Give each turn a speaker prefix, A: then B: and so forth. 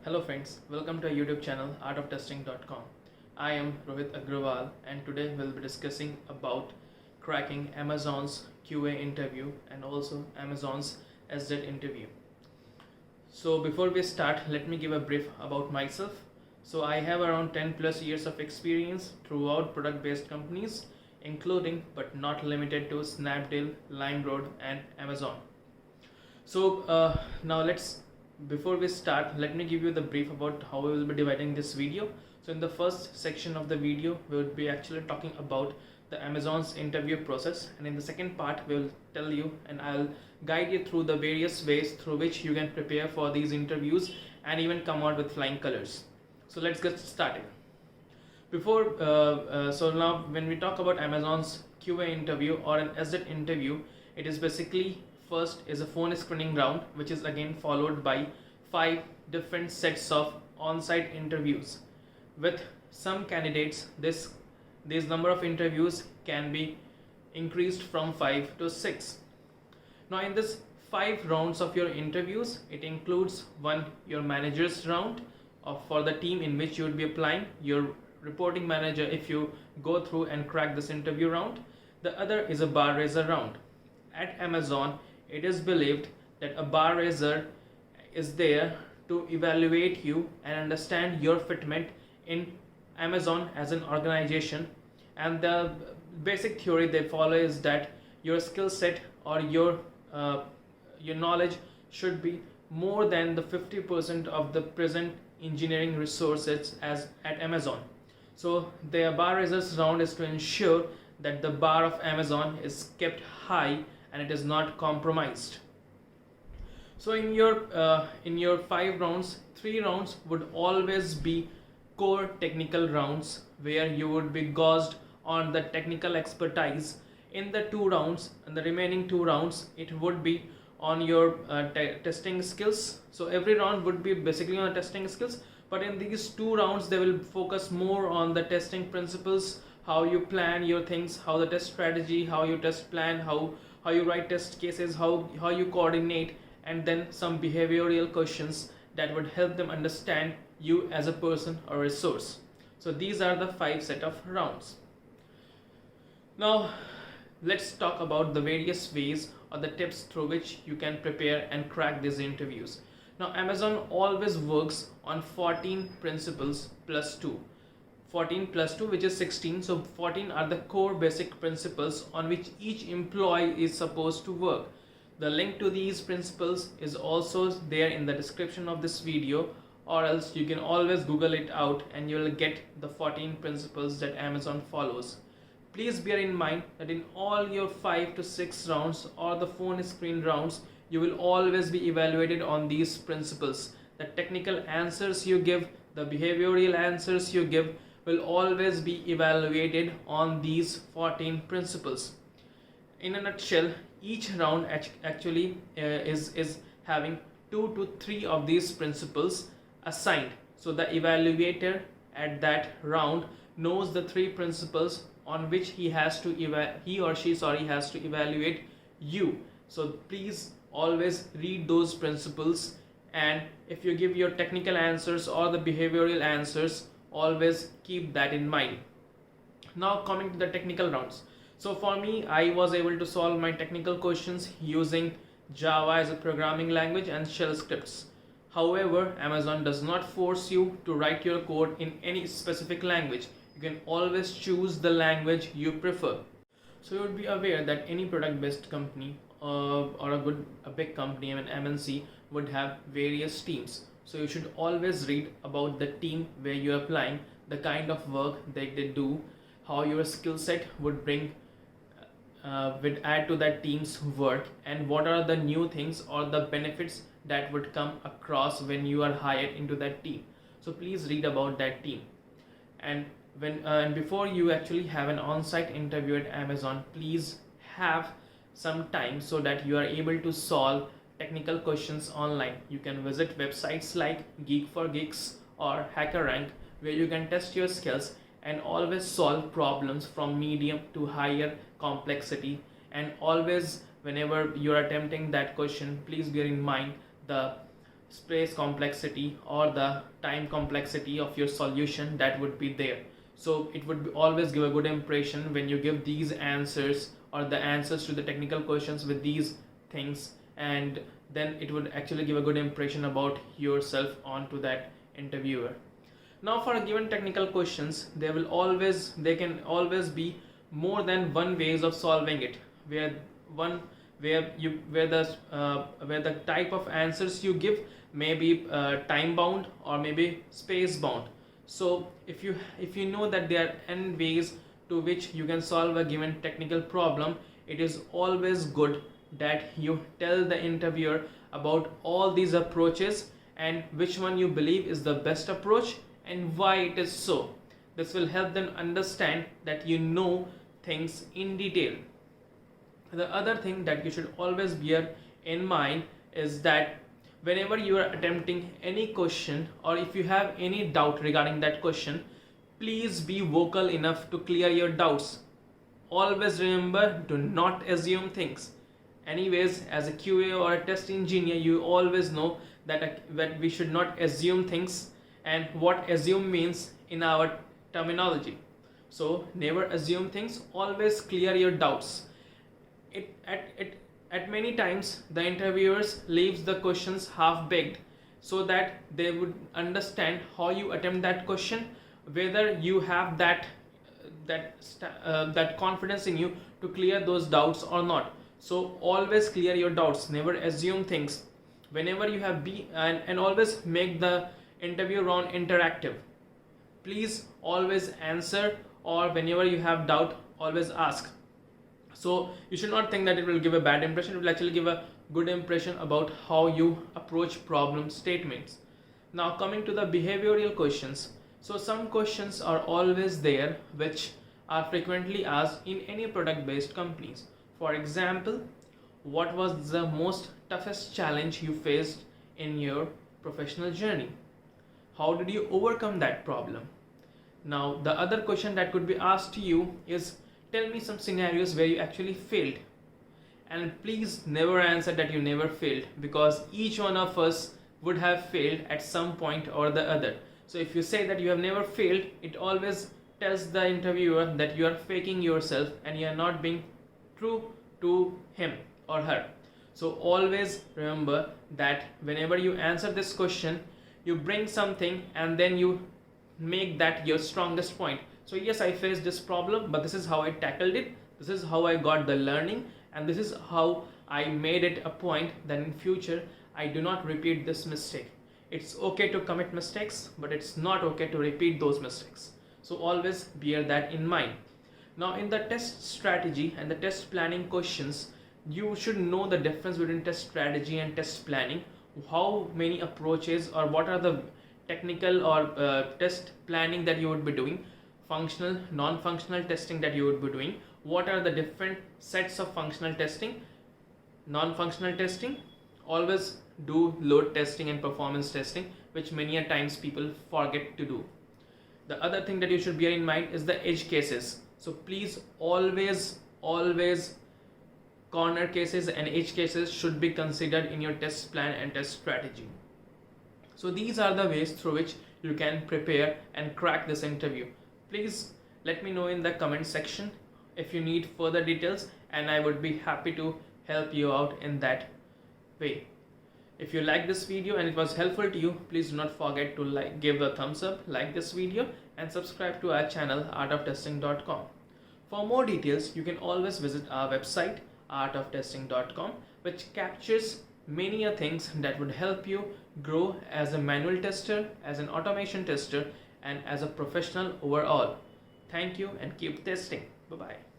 A: Hello friends, welcome to our YouTube channel artoftesting.com. I am Rohit Agrawal and today we'll be discussing about cracking Amazon's QA interview and also Amazon's SZ interview. So before we start, let me give a brief about myself. So I have around 10 plus years of experience throughout product based companies including but not limited to Snapdeal, LimeRoad and Amazon. So now before we start, let me give you the brief about how we will be dividing this video. So in the first section of the video, we will be actually talking about the Amazon's interview process, and in the second part, we will tell you and I'll guide you through the various ways through which you can prepare for these interviews and even come out with flying colors. So let's get started. So now when we talk about Amazon's QA interview or an SZ interview, it is basically first is a phone screening round, which is again followed by 5 different sets of on-site interviews. With some candidates, this number of interviews can be increased from 5 to 6. Now in this 5 rounds of your interviews, it includes one, your manager's round for the team in which you would be applying, your reporting manager if you go through and crack this interview round. The other is a bar raiser round. At Amazon, it is believed that a bar raiser is there to evaluate you and understand your fitment in Amazon as an organization, and the basic theory they follow is that your skill set or your knowledge should be more than the 50% of the present engineering resources as at Amazon. So the bar raisers round is to ensure that the bar of Amazon is kept high and it is not compromised. So in your 5 rounds, 3 rounds would always be core technical rounds where you would be gauged on the technical expertise. In the 2 rounds and the remaining 2 rounds, it would be on your testing skills. So every round would be basically on testing skills, but in these 2 rounds they will focus more on the testing principles, how you plan your things, how the test strategy, how you test plan, how you write test cases, how you coordinate, and then some behavioral questions that would help them understand you as a person or resource. So these are the 5 set of rounds. Now let's talk about the various ways or the tips through which you can prepare and crack these interviews. Now Amazon always works on 14 principles plus 2. 14 plus 2, which is 16. So 14 are the core basic principles on which each employee is supposed to work. The link to these principles is also there in the description of this video, or else you can always Google it out and you will get the 14 principles that Amazon follows. Please bear in mind that in all your 5 to 6 rounds or the phone screen rounds, you will always be evaluated on these principles. The technical answers you give, the behavioral answers you give will always be evaluated on these 14 principles. In a nutshell, each round actually is having 2 to 3 of these principles assigned. So the evaluator at that round knows the 3 principles on which he or she has to evaluate you. So please always read those principles, and if you give your technical answers or the behavioral answers, always keep that in mind. Now coming to the technical rounds. So for me, I was able to solve my technical questions using Java as a programming language and shell scripts. However, Amazon does not force you to write your code in any specific language. You can always choose the language you prefer. So you would be aware that any product based company or a big company, an MNC, would have various teams. So you should always read about the team where you are applying, the kind of work that they do, how your skill set would add to that team's work, and what are the new things or the benefits that would come across when you are hired into that team. So please read about that team. And before you actually have an on-site interview at Amazon, please have some time so that you are able to solve technical questions online. You can visit websites like Geek4Geeks or HackerRank, where you can test your skills and always solve problems from medium to higher complexity. And always, whenever you are attempting that question, please bear in mind the space complexity or the time complexity of your solution that would be there. So it would always give a good impression when you give these answers or the answers to the technical questions with these things, and then it would actually give a good impression about yourself onto that interviewer. Now for a given technical questions, they can always be more than one ways of solving it, where the type of answers you give may be time bound or maybe space bound. So if you know that there are n ways to which you can solve a given technical problem, it is always good that you tell the interviewer about all these approaches and which one you believe is the best approach and why it is so. This will help them understand that you know things in detail. The other thing that you should always bear in mind is that whenever you are attempting any question, or if you have any doubt regarding that question, please be vocal enough to clear your doubts. Always remember, do not assume things. Anyways, as a QA or a test engineer, you always know that we should not assume things and what assume means in our terminology. So never assume things, always clear your doubts. At many times the interviewers leaves the questions half baked so that they would understand how you attempt that question, whether you have that confidence in you to clear those doubts or not. So always clear your doubts, never assume things. Whenever you have and always make the interview round interactive. Please always answer, or whenever you have doubt, always ask. So you should not think that it will give a bad impression. It will actually give a good impression about how you approach problem statements. Now coming to the behavioral questions. So some questions are always there which are frequently asked in any product based companies. For example, what was the most toughest challenge you faced in your professional journey? How did you overcome that problem? Now the other question that could be asked to you is, tell me some scenarios where you actually failed. And please never answer that you never failed, because each one of us would have failed at some point or the other. So if you say that you have never failed, it always tells the interviewer that you are faking yourself and you are not being true to him or her. So always remember that whenever you answer this question, you bring something and then you make that your strongest point. So yes, I faced this problem, but this is how I tackled it, this is how I got the learning, and this is how I made it a point that in future I do not repeat this mistake. It's okay to commit mistakes, but it's not okay to repeat those mistakes. So always bear that in mind. Now in the test strategy and the test planning questions, you should know the difference between test strategy and test planning. How many approaches or what are the technical or test planning that you would be doing, functional, non-functional testing that you would be doing, what are the different sets of functional testing, non-functional testing. Always do load testing and performance testing, which many a times people forget to do. The other thing that you should bear in mind is the edge cases. So please always corner cases and edge cases should be considered in your test plan and test strategy. So these are the ways through which you can prepare and crack this interview. Please let me know in the comment section if you need further details, and I would be happy to help you out in that way. If you like this video and it was helpful to you, please do not forget to give a thumbs up, like this video, and subscribe to our channel artoftesting.com. For more details, you can always visit our website artoftesting.com, which captures many things that would help you grow as a manual tester, as an automation tester, and as a professional overall. Thank you and keep testing. Bye bye.